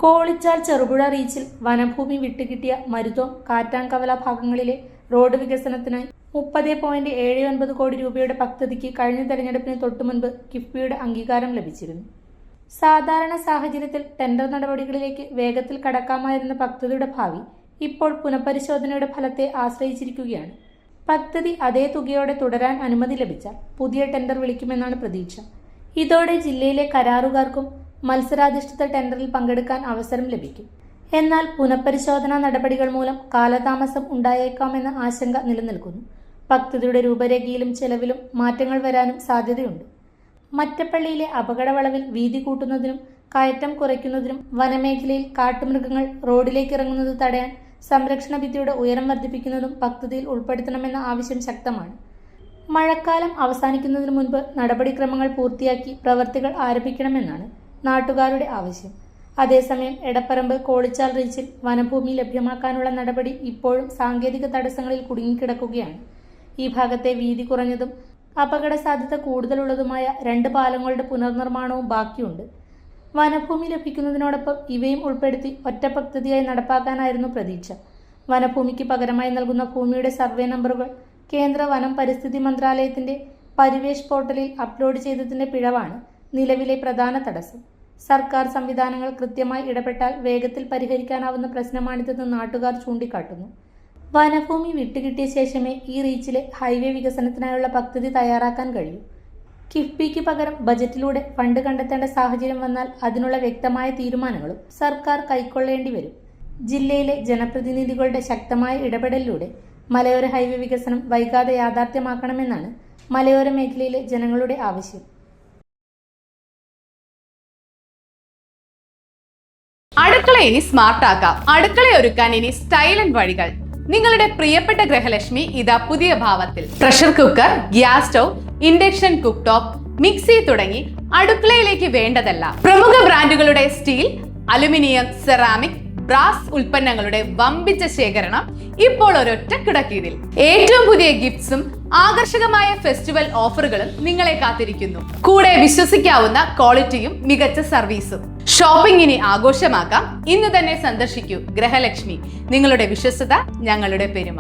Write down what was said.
കോളിച്ചാൽ ചെറുപുഴ റീച്ചിൽ വനഭൂമി വിട്ടുകിട്ടിയ മരുതോം കാറ്റാൻകവല ഭാഗങ്ങളിലെ റോഡ് വികസനത്തിനായി 30.79 കോടി രൂപയുടെ പദ്ധതിക്ക് കഴിഞ്ഞ തെരഞ്ഞെടുപ്പിന് തൊട്ടുമുൻപ് കിഫ്ബിയുടെ അംഗീകാരം ലഭിച്ചിരുന്നു. സാധാരണ സാഹചര്യത്തിൽ ടെൻഡർ നടപടികളിലേക്ക് വേഗത്തിൽ കടക്കാമായിരുന്ന പദ്ധതിയുടെ ഭാവി ഇപ്പോൾ പുനഃപരിശോധനയുടെ ഫലത്തെ ആശ്രയിച്ചിരിക്കുകയാണ്. പദ്ധതി അതേ തുകയോടെ തുടരാൻ അനുമതി ലഭിച്ചാൽ പുതിയ ടെൻഡർ വിളിക്കുമെന്നാണ് പ്രതീക്ഷ. ഇതോടെ ജില്ലയിലെ കരാറുകാർക്കും മത്സരാധിഷ്ഠിത ടെൻഡറിൽ പങ്കെടുക്കാൻ അവസരം ലഭിക്കും. എന്നാൽ പുനഃപരിശോധനാ നടപടികൾ മൂലം കാലതാമസം ഉണ്ടായേക്കാമെന്ന ആശങ്ക നിലനിൽക്കുന്നു. പദ്ധതിയുടെ രൂപരേഖയിലും ചെലവിലും മാറ്റങ്ങൾ വരാനും സാധ്യതയുണ്ട്. മറ്റപ്പള്ളിയിലെ അപകടവളവിൽ വീതി കൂട്ടുന്നതിനും കയറ്റം കുറയ്ക്കുന്നതിനും വനമേഖലയിൽ കാട്ടുമൃഗങ്ങൾ റോഡിലേക്ക് ഇറങ്ങുന്നത് തടയാൻ സംരക്ഷണ ഭിത്തിയുടെ ഉയരം വർദ്ധിപ്പിക്കുന്നതും പദ്ധതിയിൽ ഉൾപ്പെടുത്തണമെന്ന ആവശ്യം ശക്തമാണ്. മഴക്കാലം അവസാനിക്കുന്നതിന് മുൻപ് നടപടിക്രമങ്ങൾ പൂർത്തിയാക്കി പ്രവർത്തികൾ ആരംഭിക്കണമെന്നാണ് നാട്ടുകാരുടെ ആവശ്യം. അതേസമയം എടപ്പറമ്പ് കോളിച്ചാൽ റീച്ചിൽ വനഭൂമി ലഭ്യമാക്കാനുള്ള നടപടി ഇപ്പോഴും സാങ്കേതിക തടസ്സങ്ങളിൽ കുടുങ്ങിക്കിടക്കുകയാണ്. ഈ ഭാഗത്തെ വീതി കുറഞ്ഞതും അപകട സാധ്യത കൂടുതലുള്ളതുമായ 2 പാലങ്ങളുടെ പുനർനിർമ്മാണവും ബാക്കിയുണ്ട്. വനഭൂമി ലഭിക്കുന്നതിനോടൊപ്പം ഇവയും ഉൾപ്പെടുത്തി ഒറ്റ പദ്ധതിയായി നടപ്പാക്കാനായിരുന്നു പ്രതീക്ഷ. വനഭൂമിക്ക് പകരമായി നൽകുന്ന ഭൂമിയുടെ സർവേ നമ്പറുകൾ കേന്ദ്ര വനം പരിസ്ഥിതി മന്ത്രാലയത്തിന്റെ പരിവേഷ് പോർട്ടലിൽ അപ്ലോഡ് ചെയ്തതിന്റെ പിഴവാണ് നിലവിലെ പ്രധാന തടസ്സം. സർക്കാർ സംവിധാനങ്ങൾ കൃത്യമായി ഇടപെട്ടാൽ വേഗത്തിൽ പരിഹരിക്കാനാവുന്ന പ്രശ്നമാണിതെന്ന് നാട്ടുകാർ ചൂണ്ടിക്കാട്ടുന്നു. വനഭൂമി വിട്ടുകിട്ടിയ ശേഷമേ ഈ റീച്ചിലെ ഹൈവേ വികസനത്തിനായുള്ള പദ്ധതി തയ്യാറാക്കാൻ കഴിയൂ. കിഫ്ബിക്ക് പകരം ബജറ്റിലൂടെ ഫണ്ട് കണ്ടെത്തേണ്ട സാഹചര്യം വന്നാൽ അതിനുള്ള വ്യക്തമായ തീരുമാനങ്ങളും സർക്കാർ കൈക്കൊള്ളേണ്ടി വരും. ജില്ലയിലെ ജനപ്രതിനിധികളുടെ ശക്തമായ ഇടപെടലിലൂടെ മലയോര ഹൈവേ വികസനം വൈകാതെ യാഥാർത്ഥ്യമാക്കണമെന്നാണ് മലയോര മേഖലയിലെ ജനങ്ങളുടെ ആവശ്യം. അടുക്കള ഇനി സ്മാർട്ട് ആക്കാം. അടുക്കള ഒരുക്കാൻ ഇനി സ്റ്റൈലൻ വഴികൾ. നിങ്ങളുടെ പ്രിയപ്പെട്ട ഗൃഹലക്ഷ്മി ഇതാ പുതിയ ഭാവത്തിൽ. Pressure cooker, gas stove, induction cook top, mixie തുടങ്ങി അടുക്കളയിലേക്ക് വേണ്ടതെല്ലാം. പ്രമുഖ ബ്രാൻഡുകളുടെ സ്റ്റീൽ, അലുമിനിയം, സെറാമിക്, ബ്രാസ് ഉൽപ്പന്നങ്ങളുടെ വമ്പിച്ച ശേഖരണം ഇപ്പോൾ ഒരൊറ്റ കിടക്കീഴിൽ. ഏറ്റവും പുതിയ ഗിഫ്റ്റ്സും ആകർഷകമായ ഫെസ്റ്റിവൽ ഓഫറുകളും നിങ്ങളെ കാത്തിരിക്കുന്നു. കൂടെ വിശ്വസിക്കാവുന്ന ക്വാളിറ്റിയും മികച്ച സർവീസും. ഷോപ്പിംഗിനെ ആഘോഷമാക്കാം. ഇന്ന് തന്നെ സന്ദർശിക്കൂ ഗൃഹലക്ഷ്മി. നിങ്ങളുടെ വിശ്വസ്തത ഞങ്ങളുടെ പെരുമ.